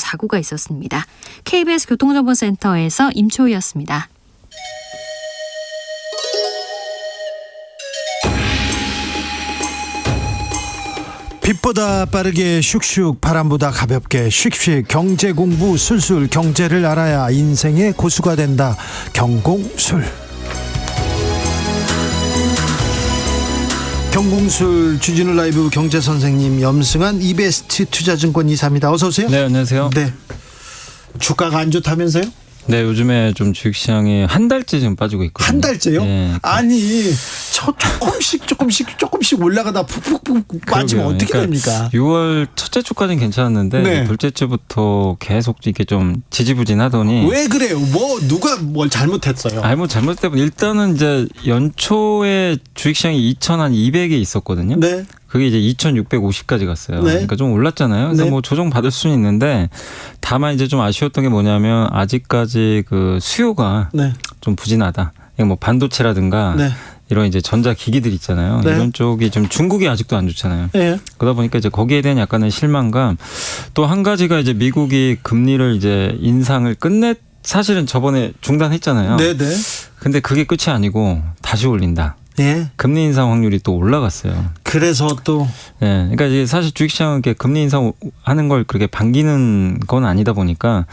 사고가 있었습니다. KBS 교통정보센터에서 임초희였습니다. 빛보다 빠르게 슉슉, 바람보다 가볍게 슉슉, 경제 공부 술술, 경제를 알아야 인생의 고수가 된다. 경공술. 경공술 주진우 라이브 경제 선생님 염승환 이베스트 투자증권 이사입니다. 어서 오세요. 네, 안녕하세요. 네. 주가가 안 좋다면서요? 네, 요즘에 좀 주식시장이 한 달째 지금 빠지고 있거든요. 한 달째요? 네. 아니, 저 조금씩 올라가다 푹푹 빠지면 그러게요. 어떻게 됩니까? 6월 첫째 주까지는 괜찮았는데 네. 둘째 주부터 계속 이렇게 좀 지지부진하더니 왜 그래요? 누가 뭘 잘못했어요? 뭐 잘못되면 일단은 이제 연초에 주식시장이 2,200에 있었거든요. 네. 그게 이제 2,650까지 갔어요. 네. 그러니까 좀 올랐잖아요. 그래서 네. 뭐 조정 받을 수는 있는데 다만 이제 좀 아쉬웠던 게 뭐냐면 아직까지 그 수요가 네. 좀 부진하다. 뭐 반도체라든가 네. 이런 이제 전자기기들 있잖아요. 네. 이런 쪽이 좀 중국이 아직도 안 좋잖아요. 네. 그러다 보니까 이제 거기에 대한 약간의 실망감. 또 한 가지가 이제 미국이 금리를 이제 인상을 사실은 저번에 중단했잖아요. 네, 네. 근데 그게 끝이 아니고 다시 올린다. 예. 금리 인상 확률이 또 올라갔어요. 그래서 또 예. 그러니까 이제 사실 주식시장은 이렇게 금리 인상하는 걸 그렇게 반기는 건 아니다 보니까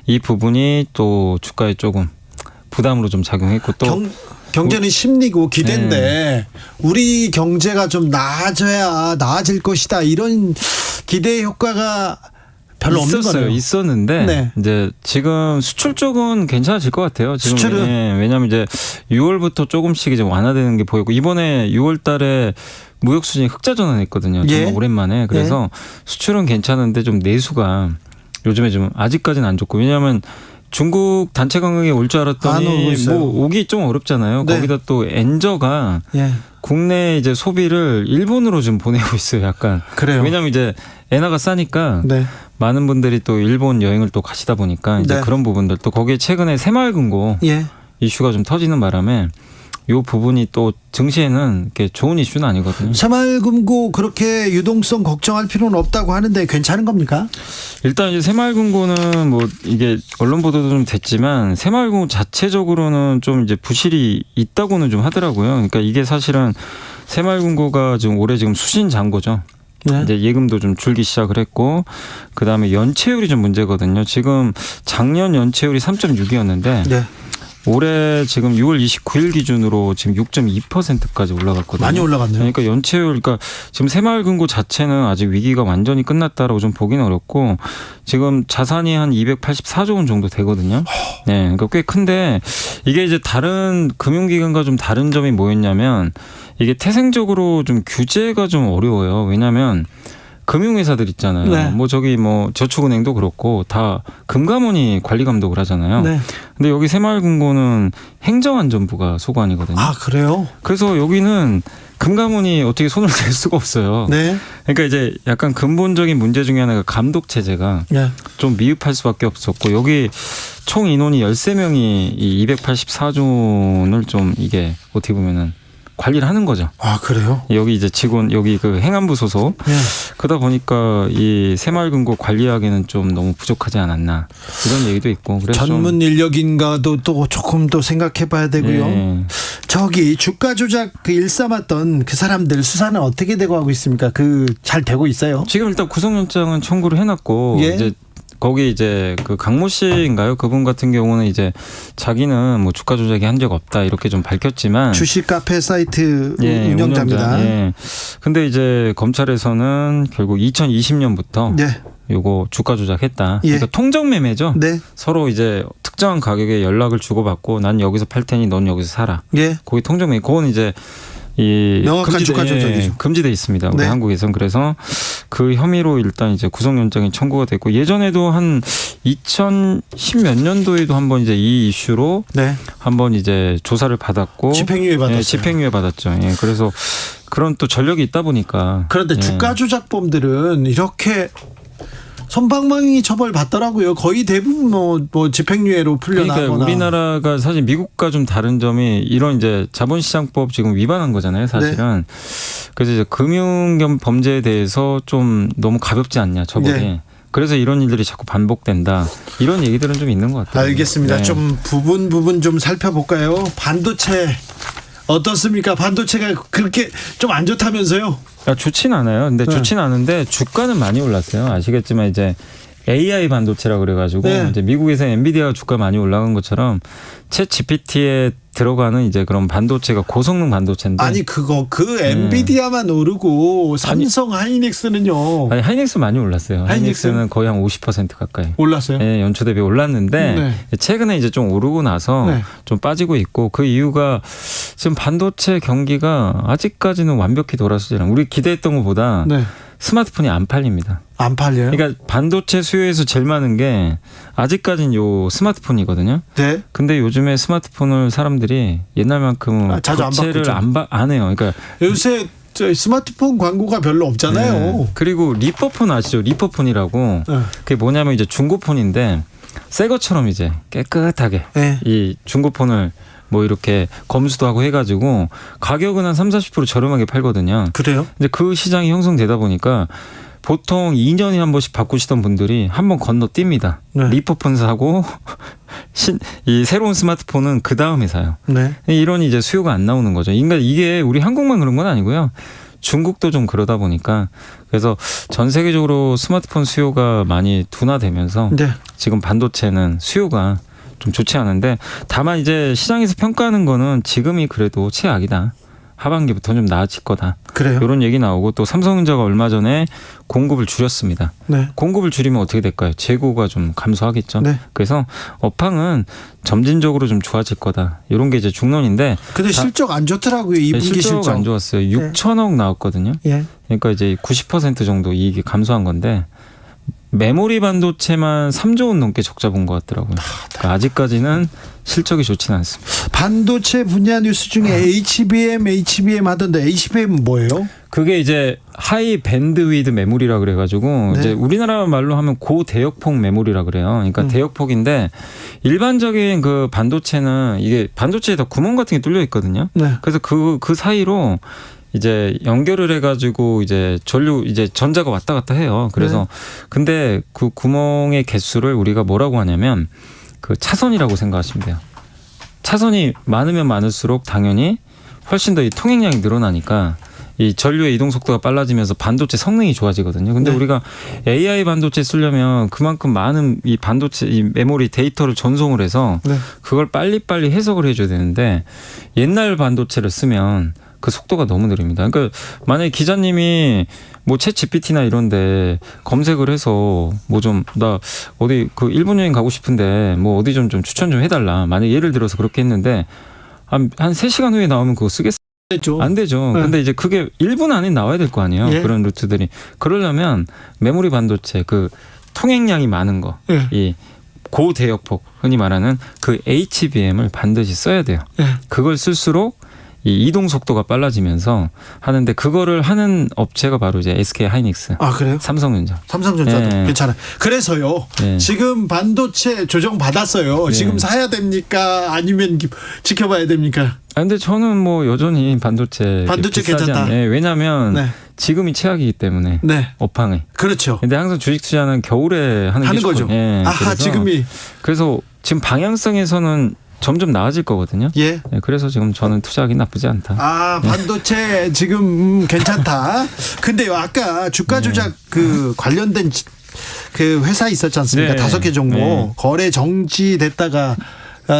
이 부분이 또 주가에 조금 부담으로 좀 작용했고 또 경제는 심리고 기대인데 우리 경제가 좀 나아져야 나아질 것이다 이런 기대 효과가 별로 없는 거네요. 있었는데 네. 이제 지금 수출 쪽은 괜찮아질 것 같아요. 지금 수출은? 왜냐하면 이제 6월부터 조금씩 이제 완화되는 게 보이고 이번에 6월달에 무역 수준이 흑자 전환했거든요. 정말 예. 오랜만에. 그래서 수출은 괜찮은데 좀 내수가 요즘에 좀 아직까지는 안 좋고 왜냐하면 중국 단체 관광이 올 줄 안 오고 알았더니 있어요. 뭐 오기 좀 어렵잖아요. 네. 거기다 또 엔저가 예. 국내 이제 소비를 일본으로 좀 보내고 있어요. 약간. 그래요. 왜냐하면 이제 엔화가 싸니까 네. 많은 분들이 또 일본 여행을 또 가시다 보니까 이제 네. 그런 부분들 또 거기에 최근에 새마을금고 예. 이슈가 좀 터지는 바람에 이 부분이 또 증시에는 이렇게 좋은 이슈는 아니거든요. 새마을금고 그렇게 유동성 걱정할 필요는 없다고 하는데 괜찮은 겁니까? 일단 이제 새마을금고는 뭐 이게 언론 보도도 좀 됐지만 새마을금고 자체적으로는 좀 이제 부실이 있다고는 좀 하더라고요. 그러니까 이게 사실은 새마을금고가 지금 올해 지금 수신 잔고죠. 네. 이제 예금도 좀 줄기 시작을 했고 그다음에 연체율이 좀 문제거든요. 지금 작년 연체율이 3.6이었는데 네. 올해 지금 6월 29일 기준으로 지금 6.2%까지 올라갔거든요. 많이 올라갔네요. 그러니까 연체율, 그러니까 지금 새마을금고 자체는 아직 위기가 완전히 끝났다라고 좀 보기는 어렵고 지금 자산이 한 284조 원 정도 되거든요. 네, 그러니까 꽤 큰데 이게 이제 다른 금융기관과 좀 다른 점이 뭐였냐면 이게 태생적으로 좀 규제가 좀 어려워요. 왜냐하면 금융회사들 있잖아요. 네. 뭐 저기 뭐 저축은행도 그렇고 다 금감원이 관리 감독을 하잖아요. 네. 근데 여기 새마을금고는 행정안전부가 소관이거든요. 아, 그래요? 그래서 여기는 금감원이 어떻게 손을 댈 수가 없어요. 네. 그러니까 이제 약간 근본적인 문제 중에 하나가 감독 체제가 네. 좀 미흡할 수밖에 없었고 여기 총 인원이 13명이 이 284조 원을 좀 이게 어떻게 보면은 관리를 하는 거죠. 아, 그래요? 여기 이제 직원 여기 그 행안부 소속. 네. 그러다 보니까 이 새마을금고 관리하기는 좀 너무 부족하지 않았나 이런 얘기도 있고. 그래서 전문 인력인가도 또 조금 더 생각해 봐야 되고요. 예. 저기 주가 조작 그 일삼았던 그 사람들 수사는 어떻게 되고 하고 있습니까? 잘 되고 있어요? 지금 일단 구속영장은 청구를 해놨고 예. 이제 거기 이제 그 강모 씨인가요? 그분 같은 경우는 이제 자기는 뭐 주가 조작이 한 적 없다 이렇게 좀 밝혔지만 주식 카페 사이트 예, 운영자입니다. 예. 근데 이제 검찰에서는 결국 2020년부터 네. 요거 주가 조작했다. 예. 그러니까 통정 매매죠. 네. 서로 이제 특정한 가격에 연락을 주고받고 난 여기서 팔 테니 넌 여기서 사라. 예. 거기 통정 매매. 그건 이제 이 명확한 주가 조작이죠. 금지돼 있습니다. 우리 네. 한국에선. 그래서 그 혐의로 일단 이제 구속영장이 청구가 됐고 예전에도 한 2010 몇 년도에도 한번 이제 이 이슈로 네. 한번 이제 조사를 받았고 집행유예 받았어요. 예, 집행유예 받았죠. 예, 그래서 그런 또 전력이 있다 보니까 그런데 예. 주가 조작범들은 이렇게 솜방망이 처벌 받더라고요. 거의 대부분 뭐 집행유예로 풀려나거나. 그러니까 우리나라가 사실 미국과 좀 다른 점이 이런 이제 자본시장법 지금 위반한 거잖아요, 사실은. 그래서 이제 금융 범죄에 대해서 좀 너무 가볍지 않냐 처벌이. 네. 그래서 이런 일들이 자꾸 반복된다. 이런 얘기들은 좀 있는 것 같아요. 알겠습니다. 네. 좀 부분 좀 살펴볼까요? 반도체 어떻습니까? 반도체가 그렇게 좀 안 좋다면서요? 좋진 않아요. 근데 네. 좋진 않은데 주가는 많이 올랐어요. 아시겠지만 이제 AI 반도체라 그래가지고 네. 이제 미국에서 엔비디아 주가 많이 올라간 것처럼 챗 GPT에 들어가는 이제 그런 반도체가 고성능 반도체인데 아니 그 엔비디아만 오르고 삼성 하이닉스는요. 아니, 하이닉스 많이 올랐어요. 하이닉스? 하이닉스는 거의 한 50% 가까이. 올랐어요? 예, 연초 대비 올랐는데 네. 최근에 이제 좀 오르고 나서 네. 좀 빠지고 있고 그 이유가 지금 반도체 경기가 아직까지는 완벽히 돌아서지 않아요. 우리 기대했던 것보다 네. 스마트폰이 안 팔립니다. 안 팔려요? 그러니까 반도체 수요에서 제일 많은 게 아직까지는 요 스마트폰이거든요. 네. 근데 요즘에 스마트폰을 사람들이 옛날만큼 자주 안 교체를 바꾸죠. 안 해요. 그러니까 요새 저 스마트폰 광고가 별로 없잖아요. 네. 그리고 리퍼폰 아시죠? 리퍼폰이라고 네. 그게 뭐냐면 이제 중고폰인데 새 것처럼 이제 깨끗하게 네. 이 중고폰을 뭐 이렇게 검수도 하고 해가지고 가격은 한 30-40% 저렴하게 팔거든요. 그래요? 이제 그 시장이 형성되다 보니까 보통 2년에 한 번씩 바꾸시던 분들이 한 번 건너뜁니다. 네. 리퍼폰 사고 이 새로운 스마트폰은 그 다음에 사요. 네. 이런 이제 수요가 안 나오는 거죠. 그러니까 이게 우리 한국만 그런 건 아니고요. 중국도 좀 그러다 보니까 그래서 전 세계적으로 스마트폰 수요가 많이 둔화되면서 네. 지금 반도체는 수요가 좀 좋지 않은데 다만 이제 시장에서 평가하는 거는 지금이 그래도 최악이다. 하반기부터 좀 나아질 거다. 그래요? 이런 얘기 나오고 또 삼성전자가 얼마 전에 공급을 줄였습니다. 네. 공급을 줄이면 어떻게 될까요? 재고가 좀 감소하겠죠. 네. 그래서 업황은 점진적으로 좀 좋아질 거다. 이런 게 이제 중론인데 근데 실적 안 좋더라고요. 2분기 실적 안 좋았어요. 6천억 나왔거든요. 예. 그러니까 이제 90% 정도 이익이 감소한 건데 메모리 반도체만 3조 원 넘게 적자 본 것 같더라고요. 그러니까 아직까지는 실적이 좋지는 않습니다. 반도체 분야 뉴스 중에 HBM 하던데 HBM은 뭐예요? 그게 이제 하이 밴드위드 메모리라 그래가지고 네. 이제 우리나라 말로 하면 고대역폭 메모리라 그래요. 그러니까 대역폭인데 일반적인 그 반도체는 이게 반도체에 다 구멍 같은 게 뚫려 있거든요. 네. 그래서 그 사이로 이제 연결을 해가지고 이제 전자가 왔다 갔다 해요. 그래서 근데 그 구멍의 개수를 우리가 뭐라고 하냐면 그 차선이라고 생각하시면 돼요. 차선이 많으면 많을수록 당연히 훨씬 더 이 통행량이 늘어나니까 이 전류의 이동 속도가 빨라지면서 반도체 성능이 좋아지거든요. 근데 네. 우리가 AI 반도체 쓰려면 그만큼 많은 이 반도체 이 메모리 데이터를 전송을 해서 네. 그걸 빨리빨리 해석을 해줘야 되는데 옛날 반도체를 쓰면 그 속도가 너무 느립니다. 그러니까 만약에 기자님이 뭐 챗 GPT나 이런데 검색을 해서 뭐 좀 나 어디 그 일본 여행 가고 싶은데 뭐 어디 좀 추천 좀 해달라. 만약 예를 들어서 그렇게 했는데 한 3시간 후에 나오면 그거 쓰겠어요? 됐죠. 안 되죠. 네. 근데 이제 그게 1분 안에 나와야 될 거 아니에요. 예. 그런 루트들이. 그러려면 메모리 반도체 그 통행량이 많은 거. 예. 이 고대역폭 흔히 말하는 그 HBM을 반드시 써야 돼요. 예. 그걸 쓸수록 이 이동 속도가 빨라지면서 하는데 그거를 하는 업체가 바로 이제 SK 하이닉스, 아 그래요? 삼성전자. 삼성전자도 네. 괜찮아요. 그래서요. 네. 지금 반도체 조정 받았어요. 네. 지금 사야 됩니까? 아니면 지켜봐야 됩니까? 아, 근데 저는 뭐 여전히 반도체 비싸지 괜찮다. 않- 네, 왜냐하면 네. 지금이 최악이기 때문에 네. 업황이. 그렇죠. 근데 항상 주식 투자는 겨울에 하는 게 거죠. 좋거든요. 예, 아하 그래서 지금이 그래서 지금 방향성에서는 점점 나아질 거거든요. 예. 네, 그래서 지금 저는 투자하기 나쁘지 않다. 아 반도체 지금 괜찮다. 근데요 아까 주가 조작 그 관련된 그 회사 있었지 않습니까? 네. 5개 종목 네. 거래 정지됐다가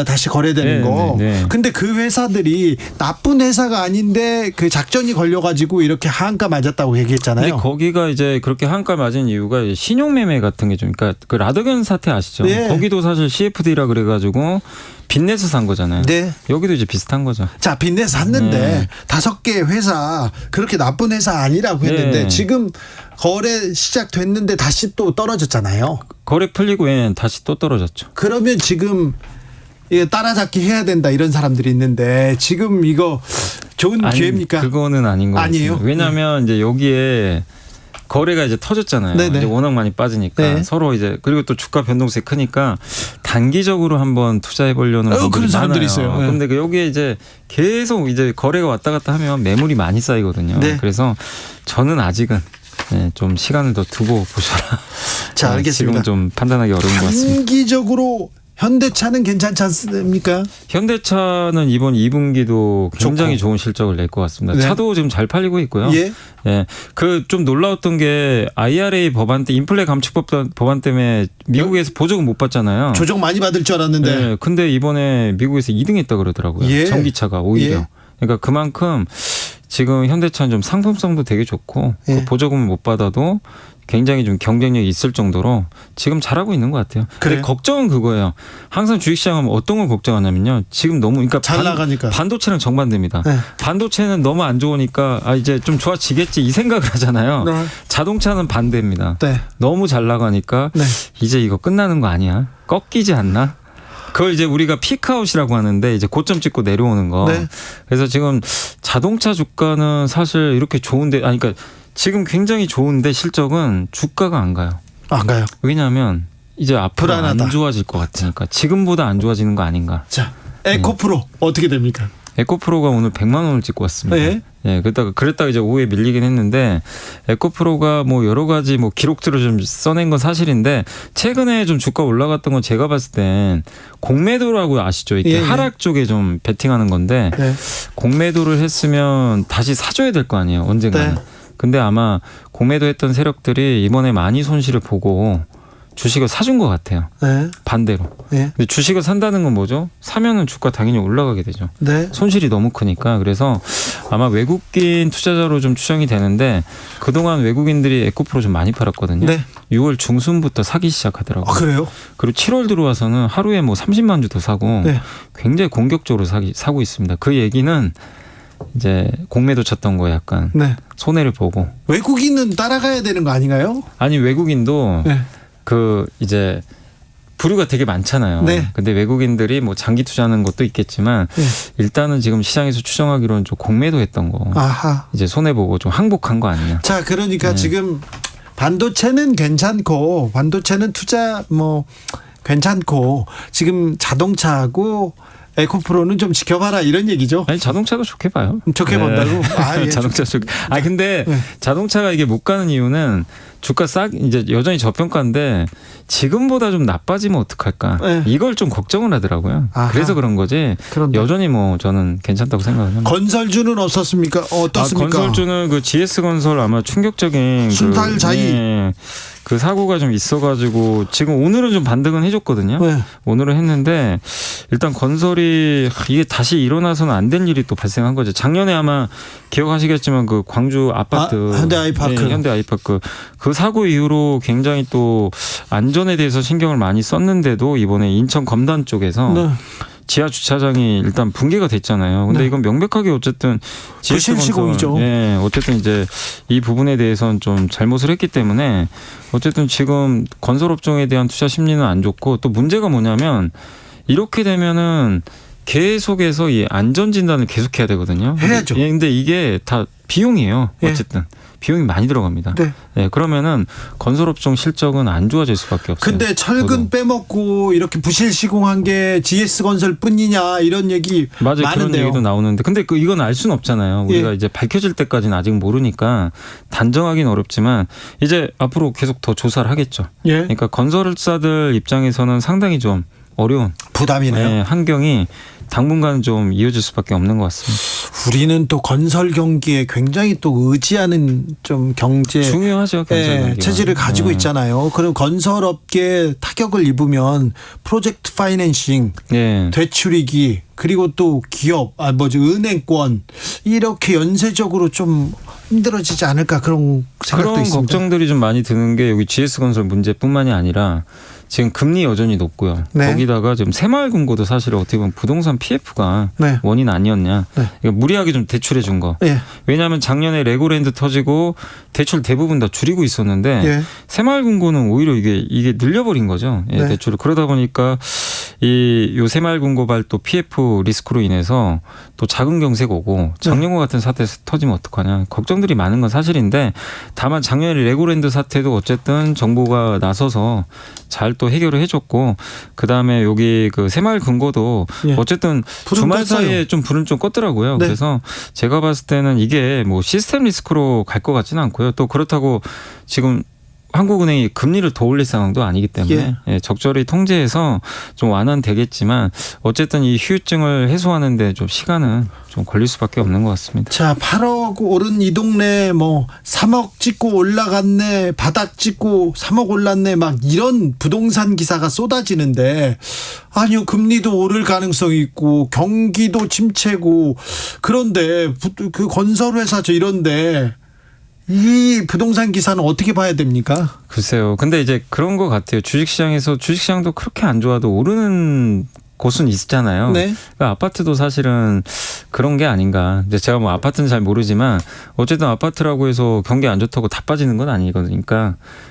다시 거래되는 네, 거. 네, 네. 근데 그 회사들이 나쁜 회사가 아닌데 그 작전이 걸려가지고 이렇게 하한가 맞았다고 근데 얘기했잖아요. 거기가 이제 그렇게 한가 맞은 이유가 신용매매 같은 게 좀, 그러니까 그 라더견 사태 아시죠? 네. 거기도 사실 CFD라 그래가지고 빚내서 산 거잖아요. 네. 여기도 이제 비슷한 거죠. 자, 빚내 샀는데 네. 5개 회사 그렇게 나쁜 회사 아니라고 했는데 네. 지금 거래 시작됐는데 다시 또 떨어졌잖아요. 거래 풀리고 다시 또 떨어졌죠. 그러면 지금 이게 따라잡기 해야 된다 이런 사람들이 있는데 지금 이거 좋은 아니, 기회입니까? 그거는 아닌 것 아니에요? 같아요. 왜냐하면 이제 여기에 거래가 이제 터졌잖아요. 네네. 이제 워낙 많이 빠지니까 네. 서로 이제 그리고 또 주가 변동성이 크니까 단기적으로 한번 투자해 보려는 분들이 그런 사람들이 많아요. 있어요. 네. 근데 여기에 이제 계속 이제 거래가 왔다 갔다 하면 매물이 많이 쌓이거든요. 네. 그래서 저는 아직은 네, 좀 시간을 더 두고 보셔라. 자, 알겠습니다. 지금은 좀 판단하기 어려운 것 같습니다. 단기적으로 현대차는 괜찮지 않습니까? 현대차는 이번 2분기도 굉장히 좋은 실적을 낼 것 같습니다. 네. 차도 지금 잘 팔리고 있고요. 예. 예. 그 좀 놀라웠던 게 IRA 법안 때 인플레 감축법 법안 때문에 미국에서 보조금 못 받잖아요. 조정 많이 받을 줄 알았는데. 네. 근데 이번에 미국에서 2등했다 그러더라고요. 예. 전기차가 오히려. 예. 그러니까 그만큼 지금 현대차는 좀 상품성도 되게 좋고 예. 그 보조금을 못 받아도 굉장히 좀 경쟁력이 있을 정도로 지금 잘하고 있는 것 같아요. 그래요? 근데 걱정은 그거예요. 항상 주식시장은 어떤 걸 걱정하냐면요. 지금 너무 그러니까 잘 나가니까. 반도체랑 정반대입니다. 네. 반도체는 너무 안 좋으니까 이제 좀 좋아지겠지 이 생각을 하잖아요. 네. 자동차는 반대입니다. 네. 너무 잘 나가니까 네. 이제 이거 끝나는 거 아니야? 꺾이지 않나? 그걸 이제 우리가 피크아웃이라고 하는데 이제 고점 찍고 내려오는 거. 네. 그래서 지금 자동차 주가는 사실 이렇게 좋은데 그러니까 지금 굉장히 좋은데 실적은 주가가 안 가요. 안 가요. 왜냐하면 이제 앞으로 불안하다. 안 좋아질 것 같으니까 지금보다 안 좋아지는 거 아닌가. 자, 에코프로 어떻게 됩니까? 에코프로가 오늘 100만 원을 찍고 왔습니다. 네. 예, 그랬다가 이제 오후에 밀리긴 했는데 에코프로가 뭐 여러 가지 뭐 기록들을 좀 써낸 건 사실인데 최근에 좀 주가 올라갔던 건 제가 봤을 땐 공매도라고 아시죠? 이렇게 예, 예. 하락 쪽에 좀 베팅하는 건데 네. 공매도를 했으면 다시 사줘야 될 거 아니에요, 언젠가는. 네. 근데 아마 공매도 했던 세력들이 이번에 많이 손실을 보고 주식을 사준 것 같아요. 네. 반대로. 네. 근데 주식을 산다는 건 뭐죠? 사면은 주가 당연히 올라가게 되죠. 네. 손실이 너무 크니까. 그래서 아마 외국인 투자자로 좀 추정이 되는데 그동안 외국인들이 에코프로 좀 많이 팔았거든요. 네. 6월 중순부터 사기 시작하더라고요. 그래요? 그리고 7월 들어와서는 하루에 뭐 30만 주 더 사고 네. 굉장히 공격적으로 사고 있습니다. 그 얘기는 이제 공매도 쳤던 거에 약간 네. 손해를 보고. 외국인은 따라가야 되는 거 아닌가요? 아니 외국인도 네. 그 이제 부류가 되게 많잖아요. 네. 근데 외국인들이 뭐 장기 투자하는 것도 있겠지만 네. 일단은 지금 시장에서 추정하기로는 좀 공매도 했던 거. 아하. 이제 손해 보고 좀 항복한 거 아니냐. 자, 그러니까 네. 지금 반도체는 괜찮고 반도체는 투자 뭐 괜찮고 지금 자동차하고 에코프로는 좀 지켜봐라 이런 얘기죠. 아니 자동차도 좋게 봐요. 좋게 본다고? 아, 예. 자동차 좋게. 근데 네. 자동차가 이게 못 가는 이유는 주가 이제 여전히 저평가인데 지금보다 좀 나빠지면 어떡할까? 네. 이걸 좀 걱정을 하더라고요. 아하. 그래서 그런 거지. 그런데 여전히 뭐 저는 괜찮다고 생각합니다. 건설주는 없었습니까? 어떻습니까? 건설주는 그 GS건설 아마 충격적인 순살자이. 그 사고가 좀 있어가지고 지금 오늘은 좀 반등은 해줬거든요. 네. 오늘은 했는데 일단 건설이 이게 다시 일어나서는 안 될 일이 또 발생한 거죠. 작년에 아마 기억하시겠지만 그 광주 아파트 현대 아이파크. 네, 현대 아이파크 그 사고 이후로 굉장히 또 안전에 대해서 신경을 많이 썼는데도 이번에 인천 검단 쪽에서 네. 지하 주차장이 일단 붕괴가 됐잖아요. 근데 네. 이건 명백하게 어쨌든 부실 시공이죠. 예, 어쨌든 이제 이 부분에 대해서는 좀 잘못을 했기 때문에 어쨌든 지금 건설 업종에 대한 투자 심리는 안 좋고 또 문제가 뭐냐면 이렇게 되면은 계속해서 이 안전 진단을 계속해야 되거든요. 해야죠. 예, 근데 이게 다 비용이에요. 예. 어쨌든 비용이 많이 들어갑니다. 네. 예, 그러면은 건설업종 실적은 안 좋아질 수밖에 없어요. 근데 철근 빼먹고 이렇게 부실 시공한 게 GS건설뿐이냐 이런 얘기 맞아요. 많은데요. 그런 얘기도 나오는데 근데 이건 알 수는 없잖아요. 우리가 예. 이제 밝혀질 때까지는 아직 모르니까 단정하기는 어렵지만 이제 앞으로 계속 더 조사를 하겠죠. 예. 그러니까 건설사들 입장에서는 상당히 좀 어려운 부담이네요. 예, 환경이 당분간 좀 이어질 수밖에 없는 것 같습니다. 우리는 또 건설 경기에 굉장히 또 의지하는 좀 경제 중요하죠. 건설 예, 경기가. 체질을 가지고 예. 있잖아요. 그럼 건설업계에 타격을 입으면 프로젝트 파이낸싱, 예. 되풀이기 그리고 또 기업, 은행권 이렇게 연쇄적으로 좀 힘들어지지 않을까 그런 생각도 그런 있습니다. 걱정들이 좀 많이 드는 게 여기 GS건설 문제뿐만이 아니라 지금 금리 여전히 높고요. 네. 거기다가 지금 새마을금고도 사실 어떻게 보면 부동산 PF가 네. 원인 아니었냐. 네. 그러니까 무리하게 좀 대출해 준 거. 예. 왜냐하면 작년에 레고랜드 터지고 대출 대부분 다 줄이고 있었는데 예. 새마을금고는 오히려 이게 늘려버린 거죠. 예, 네. 대출을. 그러다 보니까 요 새마을금고발 또 PF 리스크로 인해서 또 작은 경색 오고 작년과 같은 사태 터지면 어떡하냐. 걱정들이 많은 건 사실인데 다만 작년에 레고랜드 사태도 어쨌든 정부가 나서서 잘 또 해결을 해줬고 그다음에 여기 그 새마을금고도 예. 어쨌든 불은 주말 껐어요. 사이에 좀 불은 좀 껐더라고요. 네. 그래서 제가 봤을 때는 이게 뭐 시스템 리스크로 갈 것 같지는 않고요. 같고요. 또 그렇다고 지금 한국은행이 금리를 더 올릴 상황도 아니기 때문에 예, 적절히 통제해서 좀 완화되겠지만 어쨌든 이 후유증을 해소하는데 좀 시간은 좀 걸릴 수밖에 없는 것 같습니다. 자, 8억 오른 이 동네 뭐 3억 찍고 올라갔네, 바닥 찍고 3억 올랐네, 막 이런 부동산 기사가 쏟아지는데 아니요, 금리도 오를 가능성이 있고 경기도 침체고 그런데 그 건설회사죠 이런데 이 부동산 기사는 어떻게 봐야 됩니까? 글쎄요. 근데 이제 그런 것 같아요. 주식시장도 그렇게 안 좋아도 오르는 곳은 있잖아요. 네. 그러니까 아파트도 사실은 그런 게 아닌가. 이제 제가 뭐 아파트는 잘 모르지만 어쨌든 아파트라고 해서 경기 안 좋다고 다 빠지는 건 아니거든요.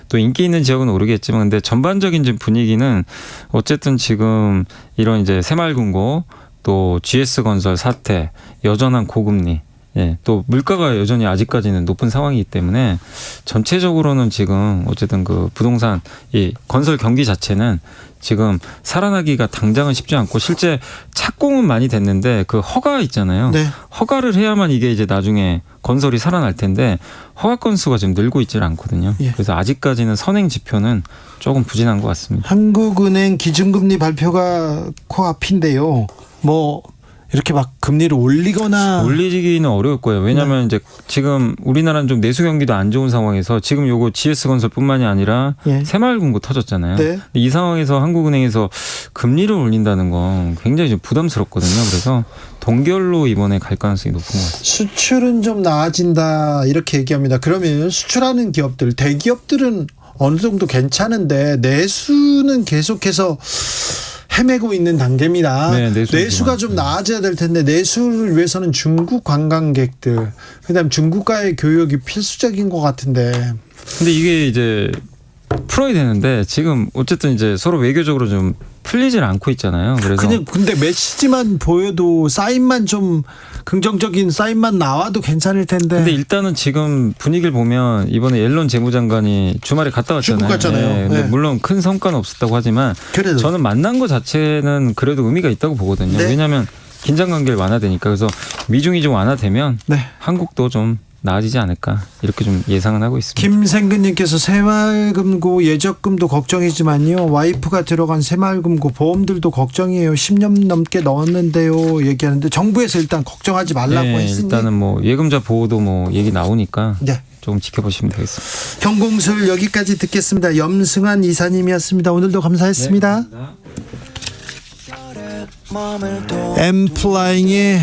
또 인기 있는 지역은 오르겠지만 근데 전반적인 지금 분위기는 어쨌든 지금 이런 이제 새마을금고 또 GS건설 사태, 여전한 고금리 예, 또 물가가 여전히 아직까지는 높은 상황이기 때문에 전체적으로는 지금 어쨌든 그 부동산 이 건설 경기 자체는 지금 살아나기가 당장은 쉽지 않고 실제 착공은 많이 됐는데 그 허가 있잖아요. 네. 허가를 해야만 이게 이제 나중에 건설이 살아날 텐데 허가 건수가 지금 늘고 있질 않거든요. 예. 그래서 아직까지는 선행 지표는 조금 부진한 것 같습니다. 한국은행 기준금리 발표가 코앞인데요. 뭐 이렇게 막 금리를 올리기는 어려울 거예요. 왜냐하면 이제 지금 우리나라는 좀 내수 경기도 안 좋은 상황에서 지금 요거 GS건설뿐만이 아니라 예. 새마을금고 터졌잖아요. 네. 근데 이 상황에서 한국은행에서 금리를 올린다는 건 굉장히 좀 부담스럽거든요. 그래서 동결로 이번에 갈 가능성이 높은 것 같습니다. 수출은 좀 나아진다 이렇게 얘기합니다. 그러면 수출하는 기업들, 대기업들은 어느 정도 괜찮은데 내수는 계속해서 헤매고 있는 단계입니다. 네, 내수가 좀 나아져야 될 텐데 내수를 위해서는 중국 관광객들, 그다음 중국과의 교역이 필수적인 것 같은데. 근데 이게 이제 풀어야 되는데 지금 어쨌든 이제 서로 외교적으로 좀 풀리질 않고 있잖아요. 그래서 그냥 근데 메시지만 보여도 사인만 좀 긍정적인 사인만 나와도 괜찮을 텐데. 근데 일단은 지금 분위기를 보면 이번에 옐런 재무장관이 주말에 갔다 왔잖아요. 중국 갔잖아요. 네, 근데 네. 물론 큰 성과는 없었다고 하지만 그래도 저는 만난 것 자체는 그래도 의미가 있다고 보거든요. 네. 왜냐하면 긴장 관계를 완화되니까. 그래서 미중이 좀 완화되면 네. 한국도 좀 나아지지 않을까 이렇게 좀 예상은 하고 있습니다. 김생근님께서 새마을금고 예적금도 걱정이지만요, 와이프가 들어간 새마을금고 보험들도 걱정이에요. 10년 넘게 넣었는데요 얘기하는데 정부에서 일단 걱정하지 말라고 네, 했으니 일단은 뭐 예금자 보호도 뭐 얘기 나오니까 네. 조금 지켜보시면 되겠습니다. 경공술 여기까지 듣겠습니다. 염승환 이사님이었습니다. 오늘도 감사했습니다. 네, 감사합니다. 엠플라잉의